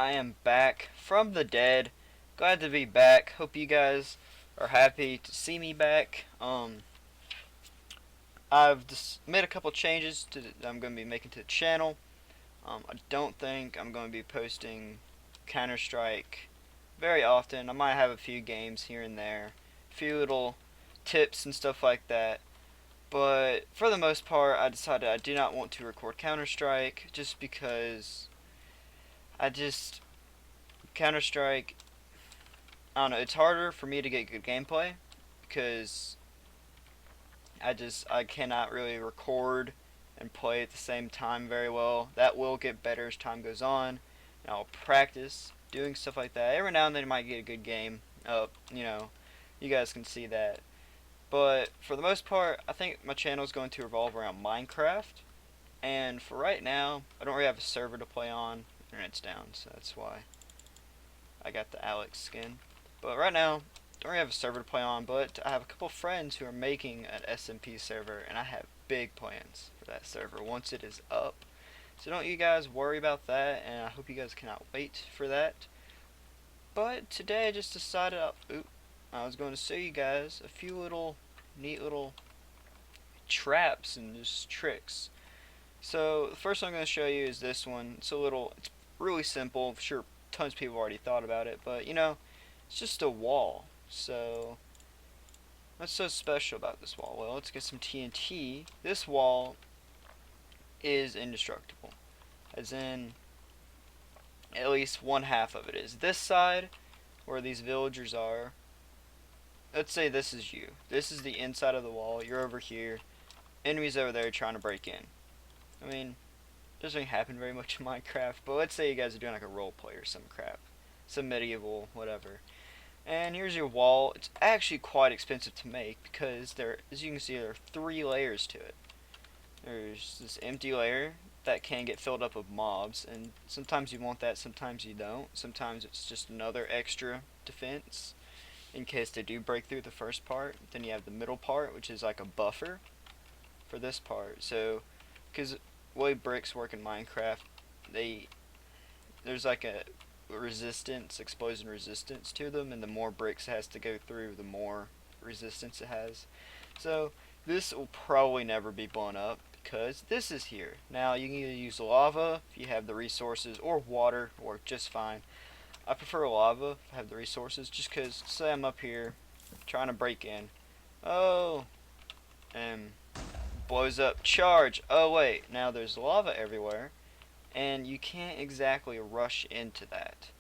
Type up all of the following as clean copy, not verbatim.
I am back from the dead. Glad to be back. Hope you guys are happy to see me back. I've just made a couple changes that I'm going to be making to the channel. I don't think I'm going to be posting Counter-Strike very often. I might have a few games here and there, a few little tips and stuff like that. But for the most part, I decided I do not want to record Counter-Strike just because I just Counter-Strike, I don't know, it's harder for me to get good gameplay because I cannot really record and play at the same time very well. That will get better as time goes on. And I'll practice doing stuff like that. Every now and then I might get a good game up, you guys can see that. But for the most part, I think my channel is going to revolve around Minecraft. And for right now, I don't really have a server to play on. Internet's down, so that's why I got the Alex skin. But right now, don't really have a server to play on, but I have a couple friends who are making an SMP server, and I have big plans for that server once it is up. So don't you guys worry about that, and I hope you guys cannot wait for that. But today I just decided, I was going to show you guys a few little neat little traps and just tricks. So the first one I'm going to show you is this one. It's really simple. I'm sure tons of people already thought about it, but it's just a wall. So what's so special about this wall? Well, let's get some TNT. This wall is indestructible, as in at least one half of it is. This side, where these villagers are, let's say this is you. This is the inside of the wall. You're over here. Enemies over there trying to break in. I mean, doesn't happen very much in Minecraft, but let's say you guys are doing like a role play or some crap, some medieval whatever. And here's your wall. It's actually quite expensive to make because as you can see, there are 3 layers to it. There's this empty layer that can get filled up with mobs, and sometimes you want that, sometimes you don't. Sometimes it's just another extra defense in case they do break through the first part. Then you have the middle part, which is like a buffer for this part. So, because the way bricks work in Minecraft, there's like a explosion resistance to them, and the more bricks it has to go through, the more resistance it has. So this will probably never be blown up because this is here. Now you can either use lava if you have the resources, or water work just fine. I prefer lava if I have the resources, just because say I'm up here trying to break in, oh, and blows up, charge, oh wait, now there's lava everywhere, and you can't exactly rush into that.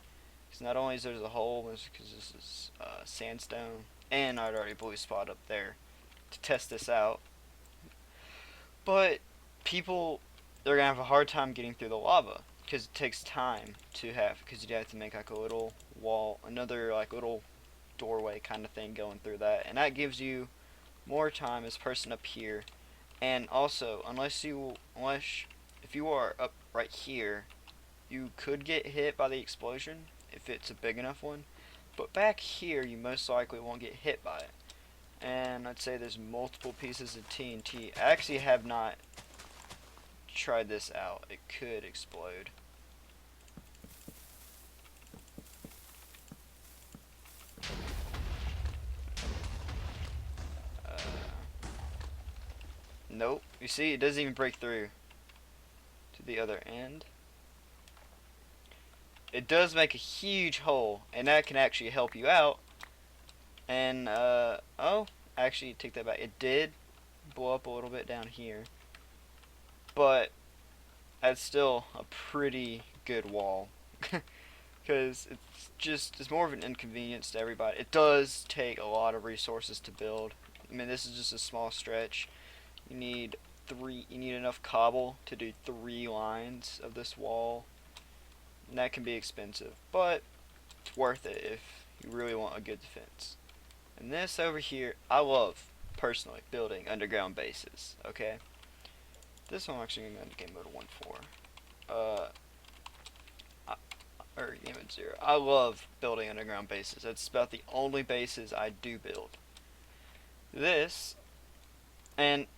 Because not only is there a hole, because this is sandstone, and I'd already blue spot up there to test this out. But people, they're going to have a hard time getting through the lava, because it takes time because you'd have to make like a little wall, another like little doorway kind of thing going through that, and that gives you more time as person up here. And also, if you are up right here, you could get hit by the explosion if it's a big enough one, but back here you most likely won't get hit by it. And I'd say there's multiple pieces of TNT. I actually have not tried this out. It could explode. Nope. You see, it doesn't even break through to the other end. It does make a huge hole, and that can actually help you out. And oh, actually take that back. It did blow up a little bit down here, but that's still a pretty good wall. Because it's more of an inconvenience to everybody. It does take a lot of resources to build. I mean, this is just a small stretch. You need enough cobble to do 3 lines of this wall, and that can be expensive, but it's worth it if you really want a good defense. And this over here, I love personally building underground bases. Okay, this one I'm actually going to go into game mode 1.4. Or game mode 0. I love building underground bases. That's about the only bases I do build. This, and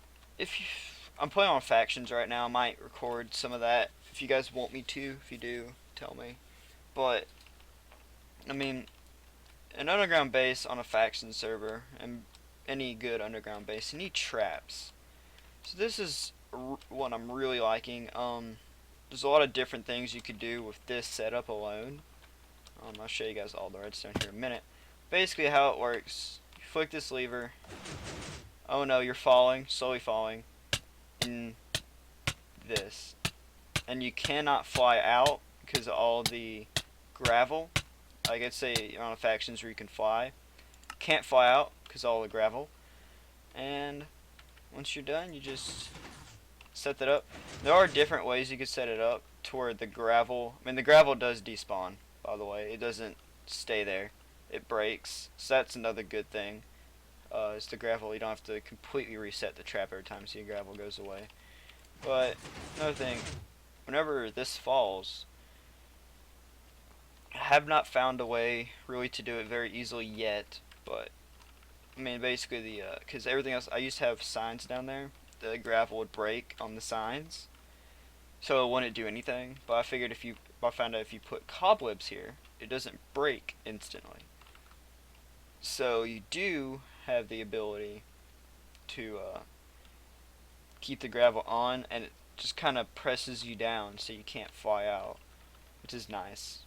I'm playing on factions right now. I might record some of that if you guys want me to. If you do, tell me. But I mean, an underground base on a faction server, and any good underground base, you need traps. So this is what I'm really liking. There's a lot of different things you could do with this setup alone. I'll show you guys all the redstone here in a minute. Basically how it works, you flick this lever. Oh no, you're falling, slowly falling in this. And you cannot fly out because of all the gravel. Like I'd say you're on factions where you can fly. Can't fly out because all the gravel. And once you're done, you just set that up. There are different ways you could set it up to where the gravel, I mean the gravel does despawn, by the way. It doesn't stay there. It breaks. So that's another good thing. Is the gravel, you don't have to completely reset the trap every time so your gravel goes away. But another thing, whenever this falls, I have not found a way really to do it very easily yet, but I mean basically because everything else, I used to have signs down there, the gravel would break on the signs, so it wouldn't do anything. But I figured I found out if you put cobwebs here, it doesn't break instantly. So you do have the ability to keep the gravel on, and it just kind of presses you down so you can't fly out, which is nice.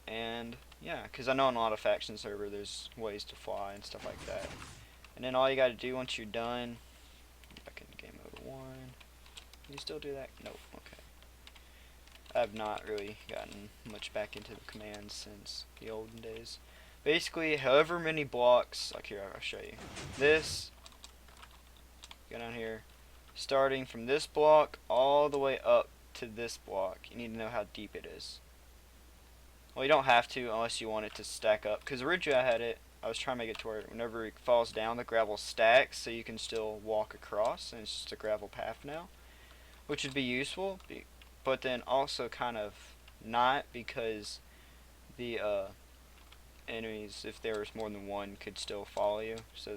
And yeah, because I know on a lot of faction server there's ways to fly and stuff like that. And then all you got to do once you're done, back in game mode 1, can you still do that? Nope. Okay. I have not really gotten much back into the commands since the olden days. Basically, however many blocks, like here, I'll show you. This, go down here, starting from this block all the way up to this block. You need to know how deep it is. Well, you don't have to unless you want it to stack up. Because originally I was trying to make it to where whenever it falls down, the gravel stacks so you can still walk across, and it's just a gravel path now. Which would be useful, but then also kind of not, because the enemies, if there was more than one, could still follow you. So,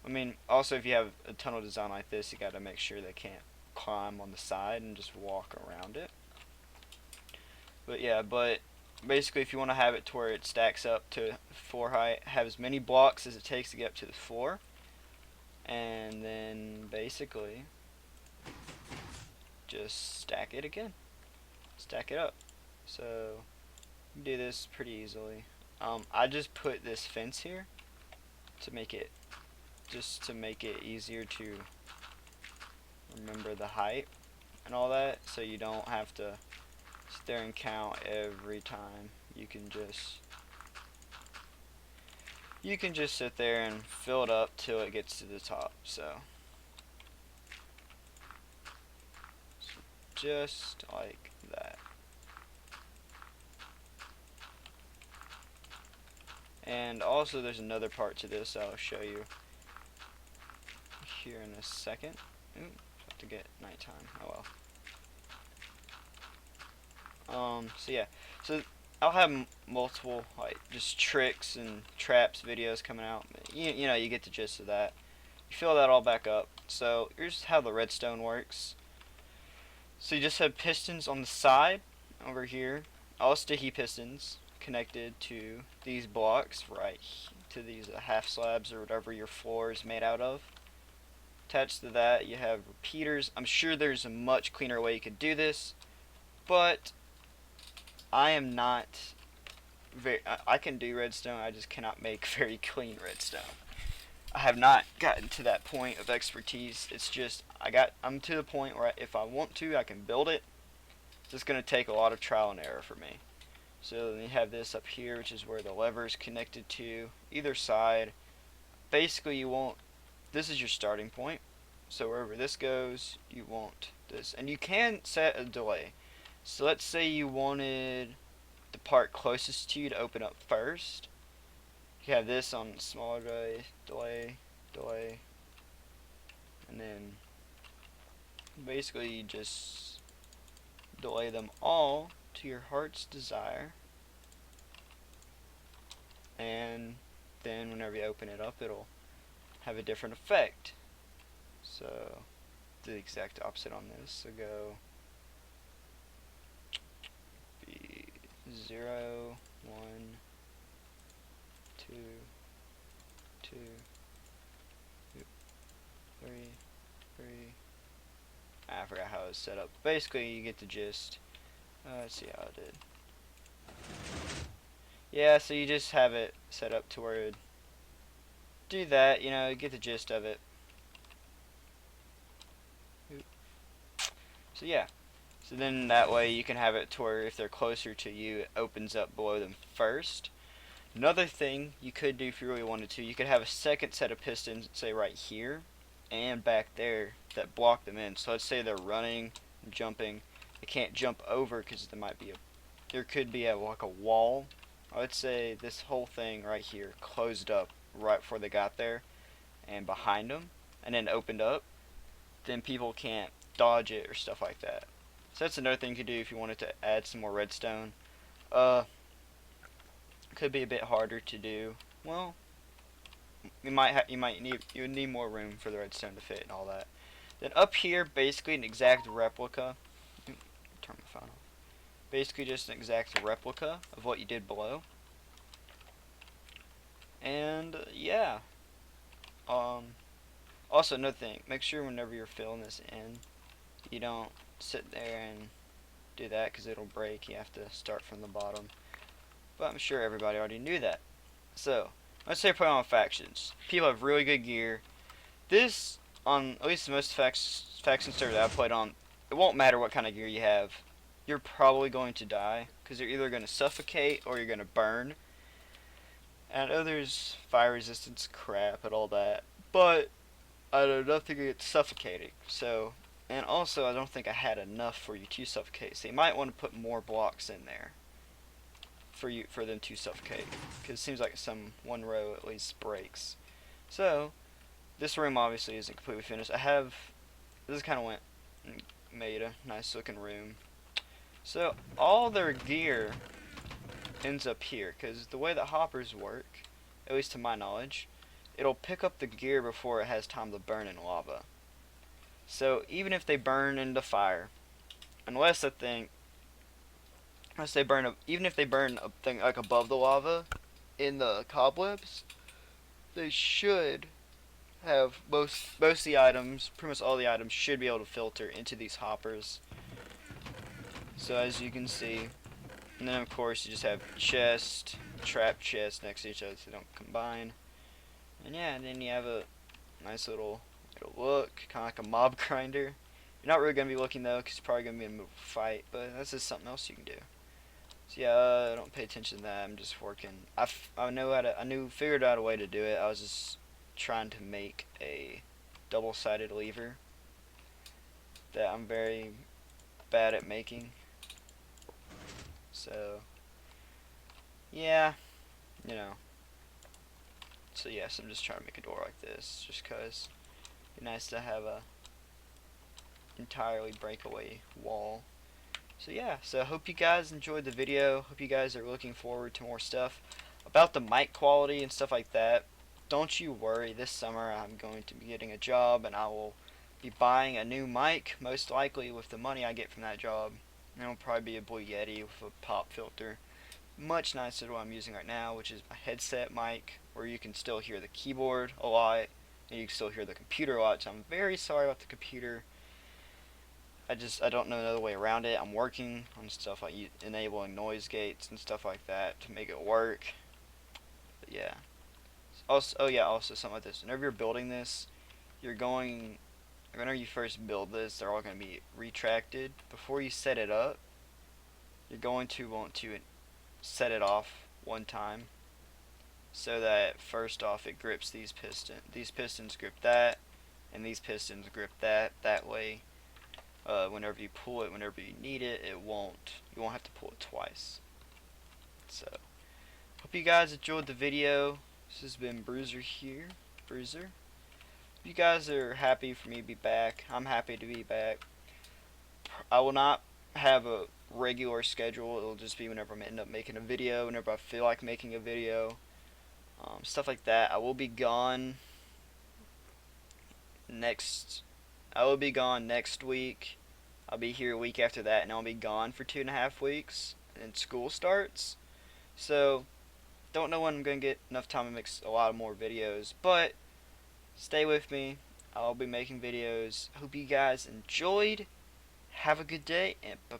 I mean, also if you have a tunnel design like this, you got to make sure they can't climb on the side and just walk around it. But yeah, basically if you want to have it to where it stacks up to floor height, have as many blocks as it takes to get up to the floor, and then basically just stack it again, stack it up. So you can do this pretty easily. I just put this fence here to make it easier to remember the height and all that, so you don't have to sit there and count every time. You can just sit there and fill it up till it gets to the top. So just like that. And also there's another part to this I'll show you here in a second. Ooh, have to get nighttime. Oh well. So yeah. So I'll have multiple like just tricks and traps videos coming out. You know, you get the gist of that. You fill that all back up. So here's how the redstone works. So you just have pistons on the side over here, all sticky pistons connected to these blocks, right to these half slabs or whatever your floor is made out of. Attached to that you have repeaters. I'm sure there's a much cleaner way you could do this, but I am not I can do redstone, I just cannot make very clean redstone. I have not gotten to that point of expertise. It's just I'm to the point where if I want to, I can build it. It's just going to take a lot of trial and error for me. So then you have this up here, which is where the lever is connected to either side. Basically, this is your starting point. So wherever this goes, you want this, and you can set a delay. So let's say you wanted the part closest to you to open up first. You have this on smaller delay, and then basically you just delay them all to your heart's desire, and then whenever you open it up, it'll have a different effect. So the exact opposite on this. So go 0, 1, 2, 2, 3, 3. I forgot how it was set up. Basically, you get the gist. Let's see how it did. Yeah, so you just have it set up to where it would do that, you know, get the gist of it. So yeah. So then that way you can have it to where if they're closer to you, it opens up below them first. Another thing you could do if you really wanted to, you could have a second set of pistons, say right here and back there, that block them in. So let's say they're running, jumping, they can't jump over because there could be like a wall. Let's say this whole thing right here closed up right before they got there and behind them, and then opened up. Then people can't dodge it or stuff like that. So that's another thing you could do if you wanted to add some more redstone. Uh, could be a bit harder to do. Well, you would need more room for the redstone to fit and all that. Then up here, basically an exact replica. Turn my phone off. Basically just an exact replica of what you did below. And yeah. Also another thing, make sure whenever you're filling this in, you don't sit there and do that because it'll break. You have to start from the bottom. But I'm sure everybody already knew that. So, let's say play on factions. People have really good gear. This, on at least most faction servers that I've played on, it won't matter what kind of gear you have. You're probably going to die because you're either going to suffocate or you're going to burn. And others, fire resistance crap and all that. But I don't think it's suffocating. So, and also I don't think I had enough for you to suffocate. So you might want to put more blocks in there for them to suffocate, because it seems like one row at least breaks. So this room obviously isn't completely finished. This kind of went and made a nice looking room. So all their gear ends up here, because the way that hoppers work, at least to my knowledge, it'll pick up the gear before it has time to burn in lava. So even if they burn into fire, unless even if they burn a thing like above the lava in the cobwebs, they should have most of the items, pretty much all the items, should be able to filter into these hoppers. So as you can see, and then of course you just have trap chest next to each other so they don't combine. And yeah, and then you have a nice little look, kind of like a mob grinder. You're not really gonna be looking though, because you're probably gonna be in a fight, but that's just something else you can do. So yeah, I don't pay attention to that. I'm just working. Figured out a way to do it. I was just trying to make a double-sided lever that I'm very bad at making. So yeah, you know. So yes, I'm just trying to make a door like this, just cause it'd be nice to have a entirely breakaway wall. So yeah, so I hope you guys enjoyed the video. Hope you guys are looking forward to more stuff about the mic quality and stuff like that. Don't you worry, this summer I'm going to be getting a job and I will be buying a new mic, most likely with the money I get from that job. And it'll probably be a Blue Yeti with a pop filter. Much nicer than what I'm using right now, which is my headset mic, where you can still hear the keyboard a lot and you can still hear the computer a lot. So I'm very sorry about the computer. I don't know another way around it. I'm working on stuff like enabling noise gates and stuff like that to make it work. But yeah. Also something like this. Whenever you're building this, whenever you first build this, they're all going to be retracted. Before you set it up, you're going to want to set it off one time, so that first off it grips these pistons. These pistons grip that, and these pistons grip that. That way, whenever you pull it, whenever you need it, you won't have to pull it twice. So, hope you guys enjoyed the video. This has been Bruiser here. Bruiser. If you guys are happy for me to be back, I'm happy to be back. I will not have a regular schedule. It'll just be whenever I end up making a video, whenever I feel like making a video. Stuff like that. I will be gone next week. I'll be here a week after that, and I'll be gone for 2.5 weeks. and school starts. So don't know when I'm gonna get enough time to make a lot more videos, but stay with me. I'll be making videos. Hope you guys enjoyed. Have a good day and bye.